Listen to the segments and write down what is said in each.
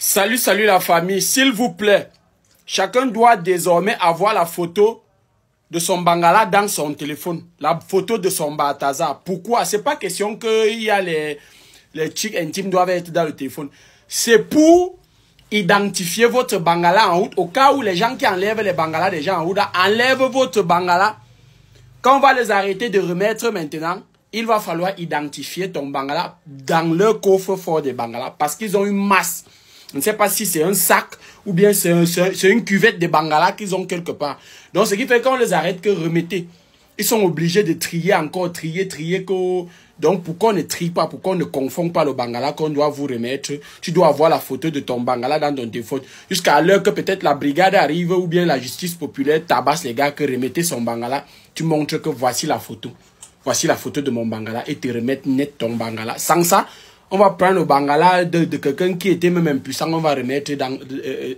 Salut, salut la famille. S'il vous plaît, chacun doit désormais avoir la photo de son Bangala dans son téléphone. La photo de son Balthazar. Pourquoi? C'est pas question qu'il y a les chicks intimes doivent être dans le téléphone. C'est pour identifier votre Bangala en route. Au cas où les gens qui enlèvent les Bangalas des gens en route, enlèvent votre Bangala. Quand on va les arrêter de remettre maintenant, il va falloir identifier ton Bangala dans leur coffre-fort des Bangalas. Parce qu'ils ont une masse. Je ne sais pas si c'est un sac ou bien c'est une cuvette de Bangala qu'ils ont quelque part. Donc, ce qui fait qu'on les arrête que remettez. Ils sont obligés de trier encore, trier. Donc, pourquoi on ne trie pas, pourquoi on ne confond pas le Bangala qu'on doit vous remettre? Tu dois avoir la photo de ton Bangala dans ton téléphone. Jusqu'à l'heure que peut-être la brigade arrive ou bien la justice populaire tabasse les gars que remettez son Bangala. Tu montres que voici la photo. Voici la photo de mon Bangala et te remettre net ton Bangala. Sans ça, on va prendre le Bangala de quelqu'un qui était même impuissant, on va remettre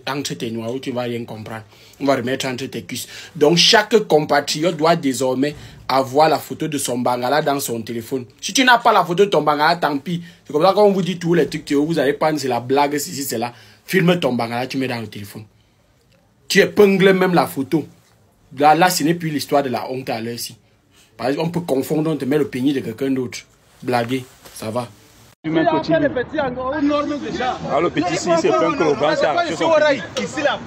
entre tes noix où tu ne vas rien comprendre. On va remettre entre tes cuisses. Donc, chaque compatriote doit désormais avoir la photo de son Bangala dans son téléphone. Si tu n'as pas la photo de ton Bangala, tant pis. C'est comme ça qu'on vous dit tous les trucs, vous allez prendre, c'est la blague, si c'est là. Filme ton Bangala, tu mets dans le téléphone. Tu épingles même la photo. Là, ce n'est plus l'histoire de la honte à l'heure ci. Par exemple, on peut confondre, on te met le pénis de quelqu'un d'autre. Blaguer, ça va. Alors le petit si c'est pas un grand ça.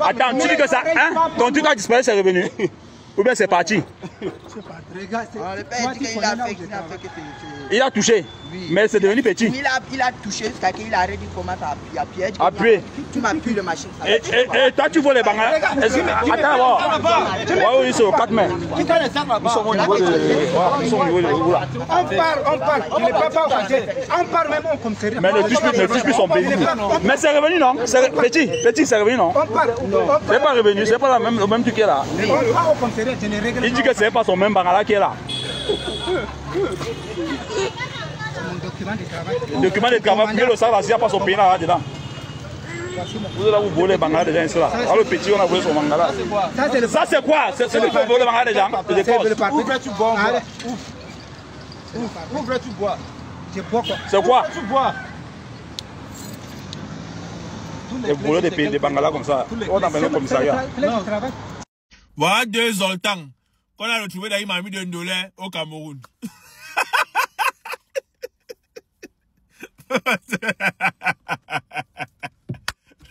Attends, tu dis que ça, hein? Ton truc a disparu, c'est revenu. Ou bien c'est parti? Il a touché, oui. Mais c'est devenu petit. Il a touché jusqu'à qu'il a arrêté comment appuyer. Appuyer. Tu m'appuies le machine. Et toi tu vois les Bangalas? Attends, oui, c'est au 4 mai. Ils sont au niveau de là. On parle. Il n'est pas offensé. On parle même comme sérieux. Mais ne touche plus son pays. Mais c'est revenu, non? Petit, c'est revenu, non? C'est pas revenu, c'est pas le même truc qui est là. Il dit que c'est pas son même Bangala qui est là. Le document de travail, le savoir s'il n'y a pas son pays là dedans. Vous allez vous voler les Bangala des gens ici là. Alors le petit, on a volé son Bangala. Ça c'est quoi? C'est le vol de Bangala des gens. Ouvre, tu bois. Ouvre, tu bois. C'est quoi? Tu bois. Les voleurs des pays des Bangala comme ça. On a besoin de commissariat. Voilà 2 zoltans qu'on a retrouvé dans une mamie de $1 au Cameroun.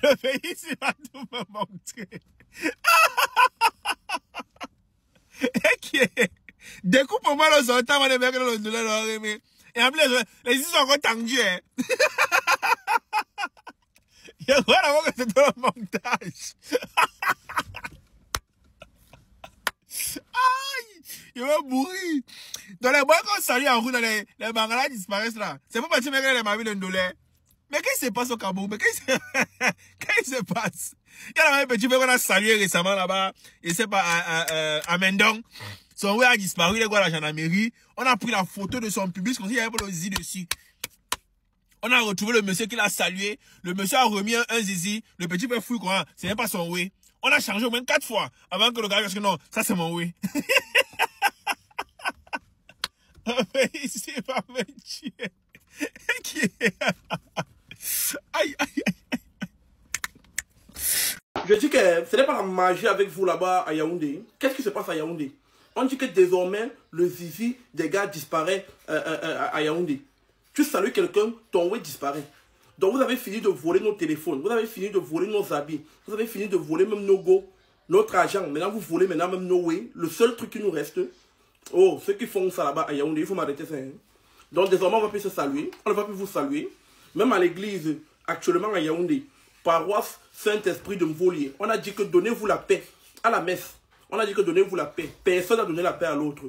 Le pays ici va tout me montrer. Et qui est? Découpe-moi le zoltan, on est bien que le $1 leur aimé. Et en plus, les ici sont encore tendus, hein. Il y a quoi d'abord que c'est tout le montage. Aïe! Il va mourir. Dans les bois qu'on salue en route, les Bangalas disparaissent là. C'est pas parce que les mamies de $1. Mais qu'est-ce qui se passe au Cameroun? Mais qu'est-ce qui se passe? Il y a un petit peu qu'on a salué récemment là-bas. Et c'est pas à Mendong. Son oui a disparu, il est quoi la gendarmerie. On a pris la photo de son public, comme s'il y avait pas le zizi dessus. On a retrouvé le monsieur qui l'a salué. Le monsieur a remis un zizi. Le petit peu fou quoi. C'est même pas son oui. On a changé au moins 4 fois avant que le gars dise que non, ça c'est mon oui. Ici, il va me tuer. Aïe, aïe, aïe. Je dis que ce n'est pas la magie avec vous là-bas à Yaoundé. Qu'est-ce qui se passe à Yaoundé? On dit que désormais, le zizi des gars disparaît à Yaoundé. Tu salues quelqu'un, ton oui disparaît. Donc vous avez fini de voler nos téléphones, vous avez fini de voler nos habits, vous avez fini de voler même nos go, notre argent. Maintenant vous volez maintenant même nos way. Le seul truc qui nous reste, oh, ceux qui font ça là-bas à Yaoundé, il faut m'arrêter ça. Hein. Donc désormais on va plus se saluer, on ne va plus vous saluer. Même à l'église, actuellement à Yaoundé, paroisse Saint-Esprit de Mvolier, on a dit que donnez-vous la paix à la messe. On a dit que donnez-vous la paix. Personne n'a donné la paix à l'autre.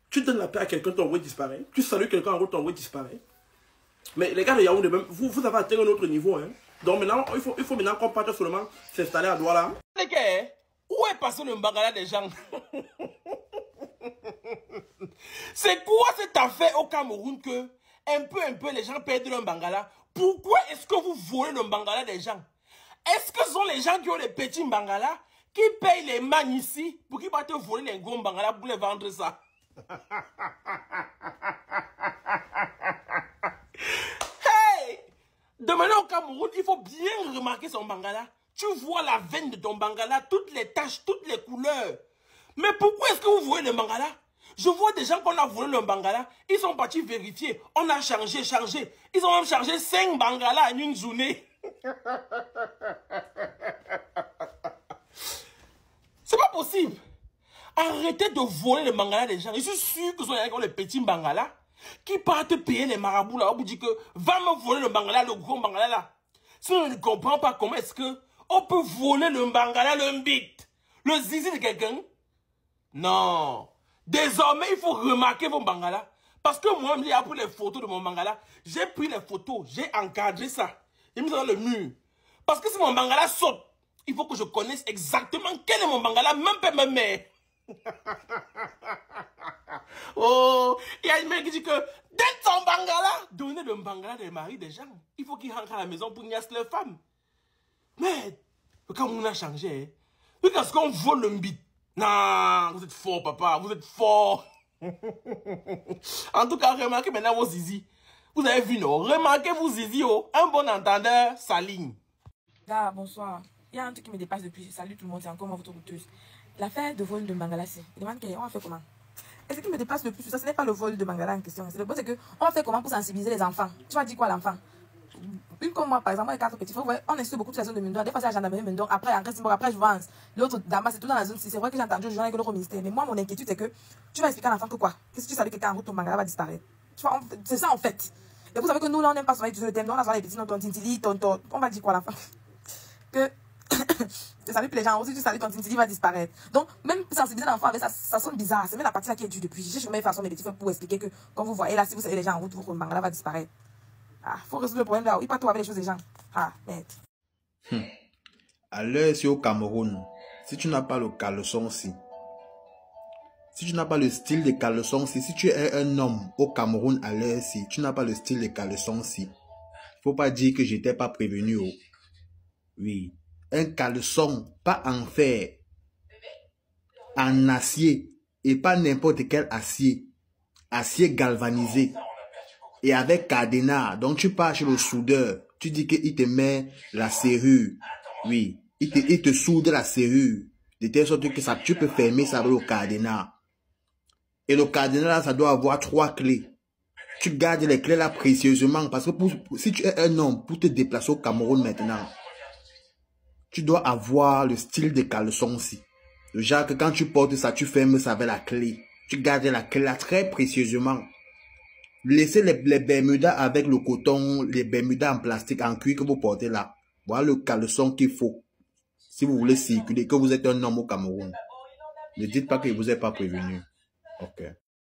Tu donnes la paix à quelqu'un, ton way disparaît. Tu salues quelqu'un, en gros, ton way disparaît. Mais les gars de Yaoundé, vous avez atteint un autre niveau. Hein. Donc maintenant, il faut maintenant qu'on parte seulement s'installer à Douala. Les gars, où est passé le Bangala des gens? C'est quoi cette affaire au Cameroun que un peu les gens perdent leur Bangala? Pourquoi est-ce que vous volez le Bangala des gens? Est-ce que ce sont les gens qui ont les petits Bangala qui payent les mannes ici pour qu'ils vont te voler les gros Bangala pour les vendre ça? Hey! De manière au Cameroun, il faut bien remarquer son bangala. Tu vois la veine de ton bangala, toutes les taches, toutes les couleurs. Mais pourquoi est-ce que vous voyez le bangala? Je vois des gens qu'on a volé le bangala, ils sont partis vérifier. On a changé. Ils ont même chargé 5 bangalas en une journée. C'est pas possible. Arrêtez de voler les bangalas des gens. Je suis sûr que ce sont les petits bangalas qui partent payer les marabouts là. On vous dit que va me voler le bangala, le gros bangala là. Si on ne comprend pas comment est-ce que on peut voler le bangala, le mbit, le zizi de quelqu'un. Non. Désormais, il faut remarquer vos bangalas. Parce que moi, j'ai pris les photos de mon bangala. J'ai pris les photos, j'ai encadré ça. J'ai mis ça dans le mur. Parce que si mon bangala saute, il faut que je connaisse exactement quel est mon bangala, même pas ma mère. Oh, il y a une mère qui dit que dès ton bangala, donnez le bangala des maris des gens. Il faut qu'ils rentrent à la maison pour niasse leurs femmes. Mais, quand on a changé, parce qu'on vole le mbit. Non, vous êtes fort, papa, vous êtes fort. En tout cas, remarquez maintenant vos zizi. Vous avez vu, non? Remarquez vos zizi, oh. Un bon entendeur s'aligne. Gars, bonsoir. Il y a un truc qui me dépasse depuis. Salut tout le monde, c'est encore moi, votre routeuse. L'affaire de vol de Bangala, c'est. Il demande on va faire comment? Et ce qui me dépasse le plus, ça, ce n'est pas le vol de Bangala en question. Le bon, c'est que on va faire comment pour sensibiliser les enfants? Tu vas dire quoi à l'enfant? Une comme moi, par exemple, moi, les 4 petits frères, on est sur beaucoup de la zone de Mundon. Des fois, c'est la gendarmerie Mundon. Après, après, je vance. L'autre, Damas, c'est tout dans la zone. C'est vrai que j'ai entendu le journal au ministère. Mais moi, mon inquiétude, c'est que tu vas expliquer à l'enfant que quoi? Qu'est-ce que tu savais que quelqu'un en route, ton Bangala va disparaître? Tu vois, c'est ça en fait. Et vous savez que nous, là, on n'aime pas souvent utiliser le thème. Donc, on a souvent les petits noms, ton tintili, on va dire quoi à l'enfant? Que, tu savais que les gens aussi, tu savais que ton tintili va disparaître. Donc, même sensibiliser l'enfant avec ça, ça sonne bizarre. C'est même la partie là qui est due depuis. J'ai jamais fait façon mes petits frères pour expliquer que, quand vous voyez là, si vous savez les gens en route, votre Bangala va disparaître. Ah, faut résoudre le problème là. Il pas tout avec les choses des gens. Ah, merde. À l'heure, c'est au Cameroun. Si tu n'as pas le caleçon-ci, si tu n'as pas le style de caleçon-ci, si tu es un homme au Cameroun à l'heure-ci, tu n'as pas le style de caleçon-ci. Faut pas dire que j'étais pas prévenu. Oh. Oui. Un caleçon, pas en fer, en acier, et pas n'importe quel acier. Acier galvanisé. Et avec cadenas. Donc tu pars chez le soudeur. Tu dis qu'il te met la serrure. Oui. Il te soude la serrure. De telle sorte que ça, tu peux fermer ça avec le cadenas. Et le cadenas là, ça doit avoir 3 clés. Tu gardes les clés là précieusement. Parce que si tu es un homme, pour te déplacer au Cameroun maintenant, tu dois avoir le style de caleçon aussi. Le genre que quand tu portes ça, tu fermes ça avec la clé. Tu gardes la clé là très précieusement. Laissez les bermudas avec le coton, les bermudas en plastique, en cuir que vous portez là. Voilà le caleçon qu'il faut. Si vous voulez circuler, que vous êtes un homme au Cameroun. Ne dites pas que vous n'êtes pas prévenu. Ok.